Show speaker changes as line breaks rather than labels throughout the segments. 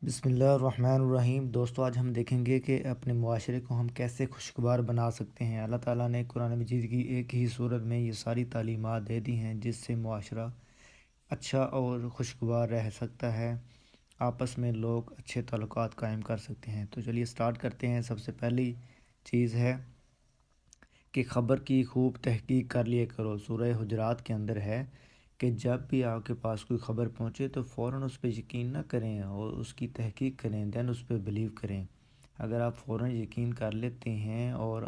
بسم اللہ الرحمن الرحیم۔ دوستو آج ہم دیکھیں گے کہ اپنے معاشرے کو ہم کیسے خوشگوار بنا سکتے ہیں۔ اللہ تعالیٰ نے قرآن مجید کی ایک ہی صورت میں یہ ساری تعلیمات دے دی ہیں جس سے معاشرہ اچھا اور خوشگوار رہ سکتا ہے، آپس میں لوگ اچھے تعلقات قائم کر سکتے ہیں۔ تو چلیے سٹارٹ کرتے ہیں۔ سب سے پہلی چیز ہے کہ خبر کی خوب تحقیق کر لیا کرو۔ سورہ حجرات کے اندر ہے کہ جب بھی آپ کے پاس کوئی خبر پہنچے تو فوراً اس پہ یقین نہ کریں اور اس کی تحقیق کریں، دین اس پہ بلیو کریں۔ اگر آپ فوراً یقین کر لیتے ہیں اور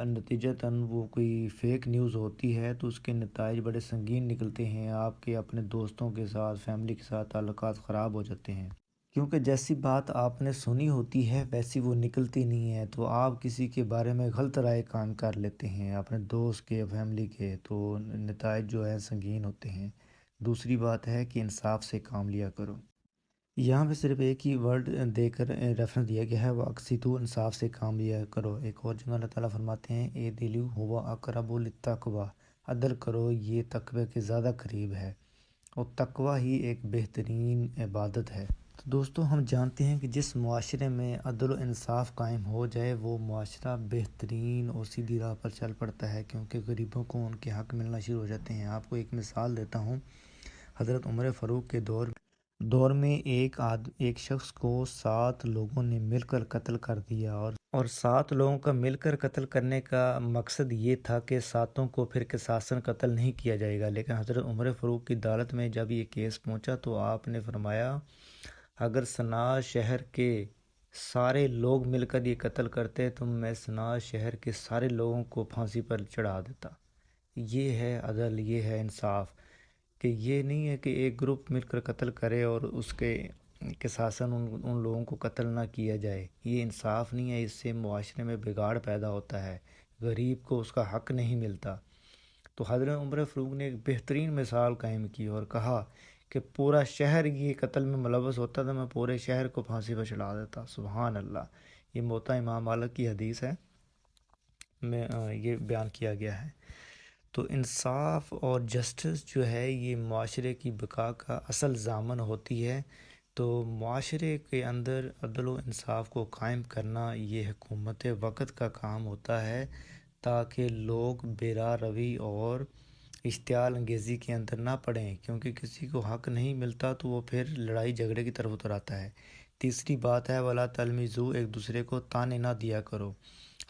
نتیجتاً وہ کوئی فیک نیوز ہوتی ہے تو اس کے نتائج بڑے سنگین نکلتے ہیں، آپ کے اپنے دوستوں کے ساتھ، فیملی کے ساتھ تعلقات خراب ہو جاتے ہیں، کیونکہ جیسی بات آپ نے سنی ہوتی ہے ویسی وہ نکلتی نہیں ہے، تو آپ کسی کے بارے میں غلط رائے قائم کر لیتے ہیں اپنے دوست کے، فیملی کے، تو نتائج جو ہے سنگین ہوتے ہیں۔ دوسری بات ہے کہ انصاف سے کام لیا کرو۔ یہاں پہ صرف ایک ہی ورڈ دے کر ریفرنس دیا گیا ہے، وہ اقسطو، انصاف سے کام لیا کرو۔ ایک اور جگہ اللہ تعالیٰ فرماتے ہیں اے دلو ہوا اقرب للتقوی، عدل کرو یہ تقوی کے زیادہ قریب ہے، اور تقوی ہی ایک بہترین عبادت ہے۔ تو دوستو ہم جانتے ہیں کہ جس معاشرے میں عدل و انصاف قائم ہو جائے وہ معاشرہ بہترین اور سیدھی راہ پر چل پڑتا ہے، کیونکہ غریبوں کو ان کے حق ملنا شروع ہو جاتے ہیں۔ آپ کو ایک مثال دیتا ہوں۔ حضرت عمر فاروق کے دور میں ایک شخص کو 7 لوگوں نے مل کر قتل کر دیا، اور 7 لوگوں کا مل کر قتل کرنے کا مقصد یہ تھا کہ 7 کو پھر قصاصاً قتل نہیں کیا جائے گا، لیکن حضرت عمر فاروق کی عدالت میں جب یہ کیس پہنچا تو آپ نے فرمایا اگر صنعاء شہر کے سارے لوگ مل کر یہ قتل کرتے تو میں صنعاء شہر کے سارے لوگوں کو پھانسی پر چڑھا دیتا۔ یہ ہے عدل، یہ ہے انصاف، کہ یہ نہیں ہے کہ ایک گروپ مل کر قتل کرے اور اس کے قصاصاً ان لوگوں کو قتل نہ کیا جائے۔ یہ انصاف نہیں ہے، اس سے معاشرے میں بگاڑ پیدا ہوتا ہے، غریب کو اس کا حق نہیں ملتا۔ تو حضرت عمر فاروق نے ایک بہترین مثال قائم کی اور کہا کہ پورا شہر یہ قتل میں ملوث ہوتا تو میں پورے شہر کو پھانسی پر چڑھا دیتا۔ سبحان اللہ! یہ موطا امام مالک کی حدیث ہے، میں یہ بیان کیا گیا ہے۔ تو انصاف اور جسٹس جو ہے یہ معاشرے کی بقا کا اصل ضامن ہوتی ہے۔ تو معاشرے کے اندر عدل و انصاف کو قائم کرنا یہ حکومت وقت کا کام ہوتا ہے، تاکہ لوگ بے راہ روی اور اشتعال انگیزی کے اندر نہ پڑیں، کیونکہ کسی کو حق نہیں ملتا تو وہ پھر لڑائی جھگڑے کی طرف اتر آتا ہے۔ تیسری بات ہے وَلَا تَلْمِزُوا، ایک دوسرے کو طعنے نہ دیا کرو۔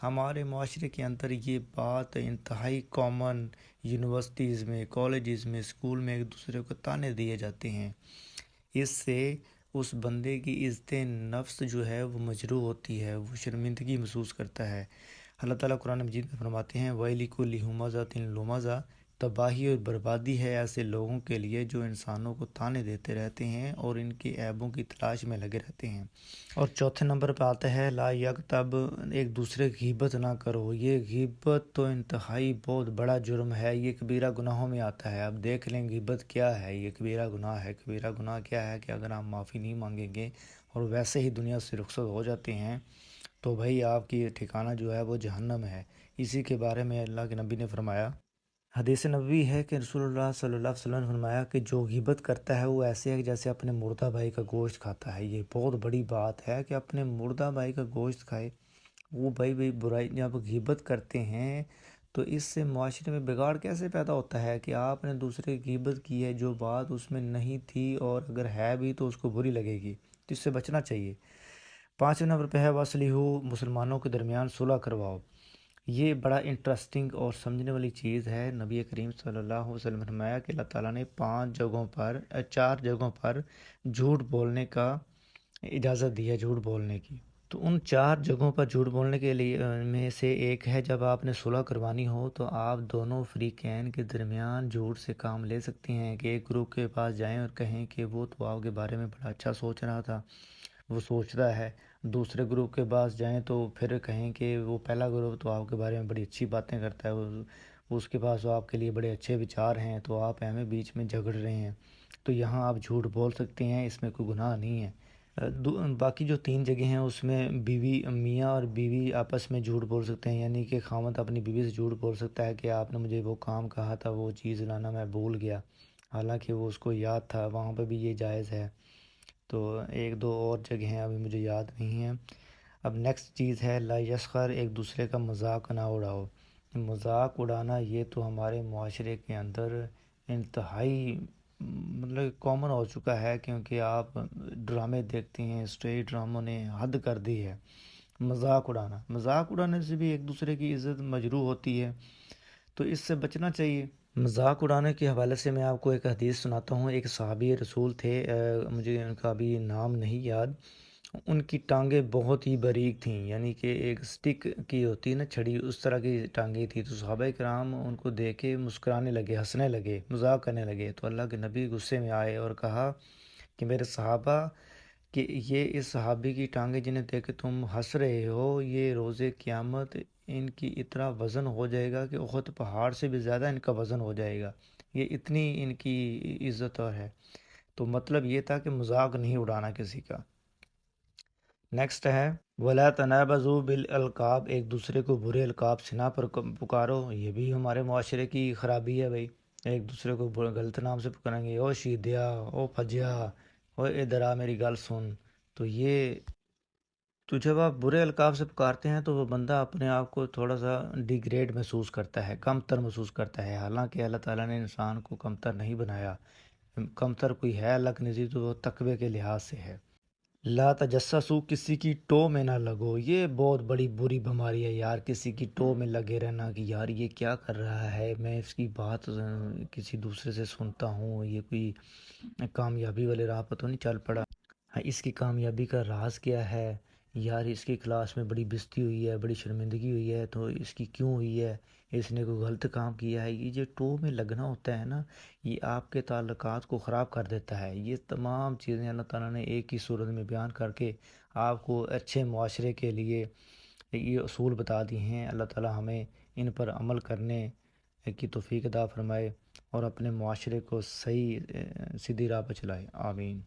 ہمارے معاشرے کے اندر یہ بات انتہائی کامن، یونیورسٹیز میں، کالجز میں، اسکول میں ایک دوسرے کو طعنے دیے جاتے ہیں۔ اس سے اس بندے کی عزت نفس جو ہے وہ مجروح ہوتی ہے، وہ شرمندگی محسوس کرتا ہے۔ اللہ تعالیٰ قرآن مجید میں فرماتے ہیں وَيْلِ لِكُلِّ ہُمَزَةٍ لُمَزَةٍ، تباہی اور بربادی ہے ایسے لوگوں کے لیے جو انسانوں کو طعنے دیتے رہتے ہیں اور ان کے عیبوں کی تلاش میں لگے رہتے ہیں۔ اور چوتھے نمبر پہ آتا ہے لا یغتب، ایک دوسرے کی غیبت نہ کرو۔ یہ غیبت تو انتہائی بہت بڑا جرم ہے، یہ کبیرہ گناہوں میں آتا ہے۔ اب دیکھ لیں غیبت کیا ہے، یہ کبیرہ گناہ ہے۔ کبیرہ گناہ کیا ہے کہ اگر آپ معافی نہیں مانگیں گے اور ویسے ہی دنیا سے رخصت ہو جاتے ہیں تو بھائی آپ کی ٹھکانہ جو ہے وہ جہنم ہے۔ اسی کے بارے میں اللہ کے نبی نے فرمایا، حدیث نبوی ہے کہ رسول اللہ صلی اللہ علیہ وسلم نے فرمایا کہ جو غیبت کرتا ہے وہ ایسے ہے جیسے اپنے مردہ بھائی کا گوشت کھاتا ہے۔ یہ بہت بڑی بات ہے کہ اپنے مردہ بھائی کا گوشت کھائے وہ۔ بھائی برائی جب غیبت کرتے ہیں تو اس سے معاشرے میں بگاڑ کیسے پیدا ہوتا ہے کہ آپ نے دوسرے کی غیبت کی ہے، جو بات اس میں نہیں تھی اور اگر ہے بھی تو اس کو بری لگے گی، تو اس سے بچنا چاہیے۔ 5ویں نمبر پہ ہے وَأَصْلِحُوا، مسلمانوں کے درمیان صلح کرواؤ۔ یہ بڑا انٹرسٹنگ اور سمجھنے والی چیز ہے۔ نبی کریم صلی اللہ علیہ وسلم نے فرمایا کہ اللہ تعالیٰ نے 4 جگہوں پر جھوٹ بولنے کا اجازت دی ہے، جھوٹ بولنے کی۔ تو ان 4 جگہوں پر جھوٹ بولنے کے لیے میں سے ایک ہے جب آپ نے صلح کروانی ہو تو آپ دونوں فریقین کے درمیان جھوٹ سے کام لے سکتے ہیں، کہ ایک گروپ کے پاس جائیں اور کہیں کہ وہ تو آپ کے بارے میں بڑا اچھا سوچ رہا تھا، وہ سوچتا ہے۔ دوسرے گروپ کے پاس جائیں تو پھر کہیں کہ وہ پہلا گروپ تو آپ کے بارے میں بڑی اچھی باتیں کرتا ہے، اس کے پاس وہ آپ کے لیے بڑے اچھے وچار ہیں، تو آپ ہمیں بیچ میں جھگڑ رہے ہیں۔ تو یہاں آپ جھوٹ بول سکتے ہیں، اس میں کوئی گناہ نہیں ہے۔ باقی جو 3 جگہیں ہیں اس میں میاں اور بیوی آپس میں جھوٹ بول سکتے ہیں، یعنی کہ خاوند اپنی بیوی سے جھوٹ بول سکتا ہے کہ آپ نے مجھے وہ کام کہا تھا، وہ چیز لانا میں بھول گیا، حالانکہ وہ اس کو یاد تھا، وہاں پہ بھی یہ جائز ہے۔ تو ایک دو اور جگہیں ابھی مجھے یاد نہیں ہیں۔ اب نیکسٹ چیز ہے لا یسخر، ایک دوسرے کا مذاق نہ اڑاؤ۔ مذاق اڑانا یہ تو ہمارے معاشرے کے اندر انتہائی مطلب کامن ہو چکا ہے، کیونکہ آپ ڈرامے دیکھتے ہیں، اسٹریٹ ڈراموں نے حد کر دی ہے۔ مذاق اڑانے سے بھی ایک دوسرے کی عزت مجروح ہوتی ہے، تو اس سے بچنا چاہیے۔ مذاق اڑانے کے حوالے سے میں آپ کو ایک حدیث سناتا ہوں۔ ایک صحابی رسول تھے، مجھے ان کا ابھی نام نہیں یاد۔ ان کی ٹانگیں بہت ہی باریک تھیں، یعنی کہ ایک سٹک کی ہوتی ہے نا چھڑی، اس طرح کی ٹانگیں تھیں۔ تو صحابہ کرام ان کو دیکھ کے مسکرانے لگے، ہنسنے لگے، مذاق کرنے لگے۔ تو اللہ کے نبی غصے میں آئے اور کہا کہ میرے صحابہ، کہ یہ اس صحابی کی ٹانگیں جنہیں دیکھ کے تم ہنس رہے ہو، یہ روز قیامت ان کی اتنا وزن ہو جائے گا کہ احد پہاڑ سے بھی زیادہ ان کا وزن ہو جائے گا، یہ اتنی ان کی عزت اور ہے۔ تو مطلب یہ تھا کہ مذاق نہیں اڑانا کسی کا۔ نیکسٹ ہے ولا تنابزوا بالالقاب، ایک دوسرے کو برے القاب سے نہ پکارو۔ یہ بھی ہمارے معاشرے کی خرابی ہے بھائی، ایک دوسرے کو غلط نام سے پکاریں گے، او شیدیا، او پھجیا، او ادھر آ میری گل سن۔ تو جب آپ برے القاب سے پکارتے ہیں تو وہ بندہ اپنے آپ کو تھوڑا سا ڈیگریڈ محسوس کرتا ہے، کم تر محسوس کرتا ہے، حالانکہ اللہ تعالیٰ نے انسان کو کم تر نہیں بنایا۔ کم تر کوئی ہے اللہ کے نزدیک تو وہ تقوی کے لحاظ سے ہے۔ لا تجسسو، کسی کی ٹو میں نہ لگو، یہ بہت بڑی بری بیماری ہے یار، کسی کی ٹو میں لگے رہنا کہ یار یہ کیا کر رہا ہے، میں اس کی بات کسی دوسرے سے سنتا ہوں، یہ کوئی کامیابی والے راہ پر تو نہیں چل پڑا، اس کی کامیابی کا راز کیا ہے، یار اس کی کلاس میں بڑی بےزتی ہوئی ہے، بڑی شرمندگی ہوئی ہے، تو اس کی کیوں ہوئی ہے، اس نے کوئی غلط کام کیا ہے۔ یہ جو ٹو میں لگنا ہوتا ہے نا، یہ آپ کے تعلقات کو خراب کر دیتا ہے۔ یہ تمام چیزیں اللہ تعالیٰ نے ایک ہی صورت میں بیان کر کے آپ کو اچھے معاشرے کے لیے یہ اصول بتا دی ہیں۔ اللہ تعالیٰ ہمیں ان پر عمل کرنے کی توفیق عطا فرمائے اور اپنے معاشرے کو صحیح سیدھی راہ پر چلائے، آمین۔